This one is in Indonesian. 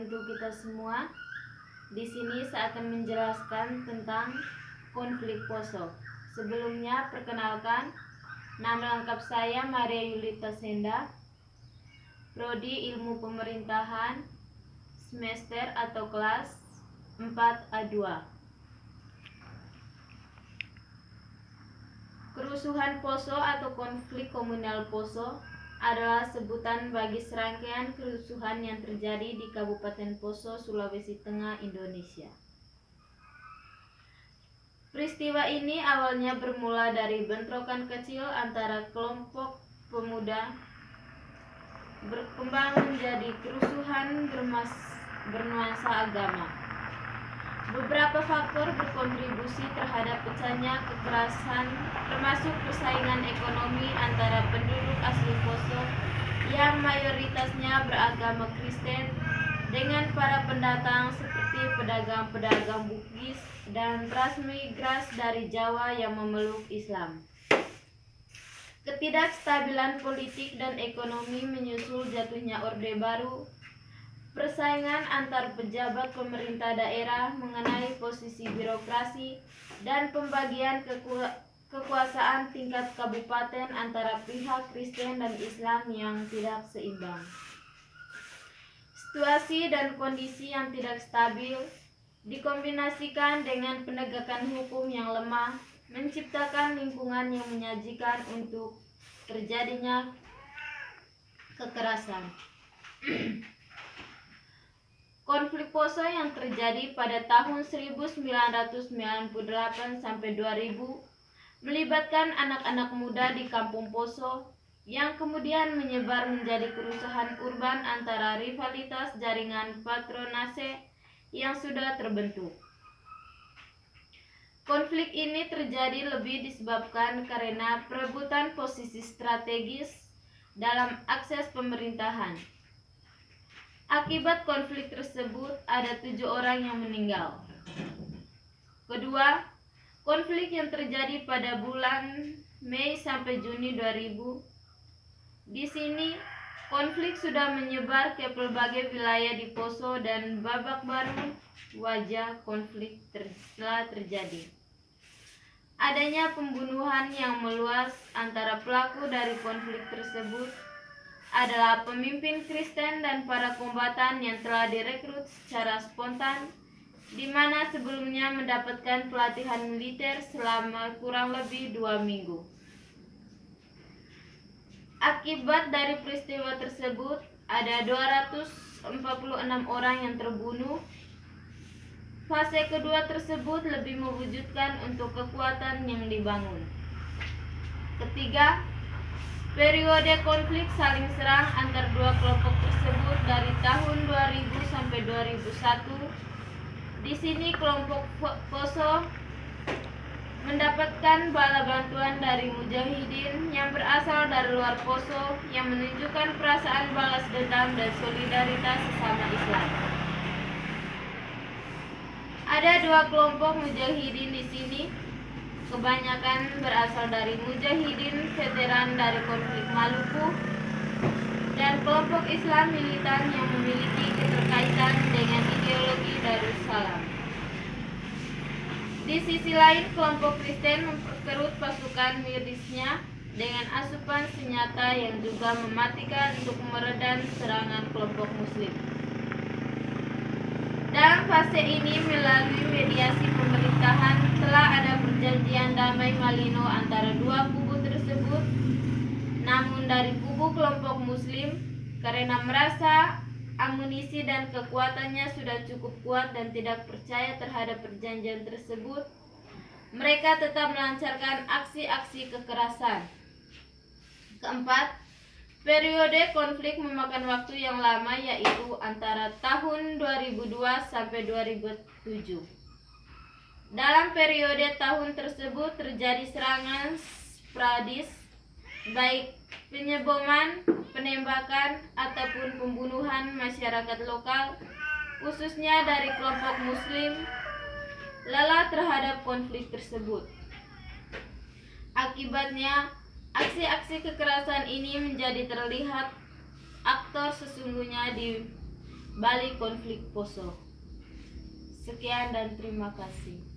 untuk kita semua. Di sini saya akan menjelaskan tentang konflik Poso. Sebelumnya, perkenalkan, nama lengkap saya Maria Yulita Senda, Prodi Ilmu Pemerintahan, semester atau kelas 4A2. Kerusuhan Poso atau konflik komunal Poso adalah sebutan bagi serangkaian kerusuhan yang terjadi di Kabupaten Poso, Sulawesi Tengah, Indonesia. Peristiwa ini awalnya bermula dari bentrokan kecil antara kelompok pemuda, berkembang menjadi kerusuhan bernuansa agama. Beberapa faktor berkontribusi terhadap pecahnya kekerasan, termasuk persaingan ekonomi antara penduduk asli Poso yang mayoritasnya beragama Kristen dengan para pendatang seperti pedagang-pedagang Bugis dan transmigran dari Jawa yang memeluk Islam. Ketidakstabilan politik dan ekonomi menyusul jatuhnya Orde Baru. Persaingan antar pejabat pemerintah daerah mengenai posisi birokrasi dan pembagian kekuasaan tingkat kabupaten antara pihak Kristen dan Islam yang tidak seimbang. Situasi dan kondisi yang tidak stabil dikombinasikan dengan penegakan hukum yang lemah menciptakan lingkungan yang menyajikan untuk terjadinya kekerasan. Konflik Poso yang terjadi pada tahun 1998 sampai 2000 melibatkan anak-anak muda di Kampung Poso yang kemudian menyebar menjadi kerusuhan urban antara rivalitas jaringan patronase yang sudah terbentuk. Konflik ini terjadi lebih disebabkan karena perebutan posisi strategis dalam akses pemerintahan. Akibat konflik tersebut ada 7 orang yang meninggal. Kedua, konflik yang terjadi pada bulan Mei sampai Juni 2000. Di sini, konflik sudah menyebar ke berbagai wilayah di Poso dan babak baru wajah konflik telah terjadi. Adanya pembunuhan yang meluas antara pelaku dari konflik tersebut adalah pemimpin Kristen dan para kombatan yang telah direkrut secara spontan, di mana sebelumnya mendapatkan pelatihan militer selama kurang lebih 2 minggu. Akibat dari peristiwa tersebut, ada 246 orang yang terbunuh. Fase kedua tersebut lebih mewujudkan untuk kekuatan yang dibangun. Ketiga, periode konflik saling serang antar dua kelompok tersebut dari tahun 2000 sampai 2001. Di sini kelompok Poso mendapatkan bala bantuan dari mujahidin yang berasal dari luar Poso yang menunjukkan perasaan balas dendam dan solidaritas sesama Islam. Ada 2 kelompok mujahidin di sini. Kebanyakan berasal dari mujahidin veteran dari konflik Maluku dan kelompok Islam militan yang memiliki keterkaitan dengan ideologi Darussalam. Di sisi lain, kelompok Kristen memperkerut pasukan milisnya dengan asupan senjata yang juga mematikan untuk meredam serangan kelompok Muslim. Dalam fase ini, melalui mediasi pemerintahan, telah ada perjanjian damai Malino antara 2 kubu tersebut. Namun dari kubu kelompok Muslim, karena merasa amunisi dan kekuatannya sudah cukup kuat dan tidak percaya terhadap perjanjian tersebut, mereka tetap melancarkan aksi-aksi kekerasan. Keempat, periode konflik memakan waktu yang lama, yaitu antara tahun 2002 sampai 2007. Dalam periode tahun tersebut terjadi serangan sporadis, baik penyeboman, penembakan, ataupun pembunuhan masyarakat lokal, khususnya dari kelompok Muslim, lelah terhadap konflik tersebut. Akibatnya, aksi-aksi kekerasan ini menjadi terlihat aktor sesungguhnya di balik konflik Poso. Sekian dan terima kasih.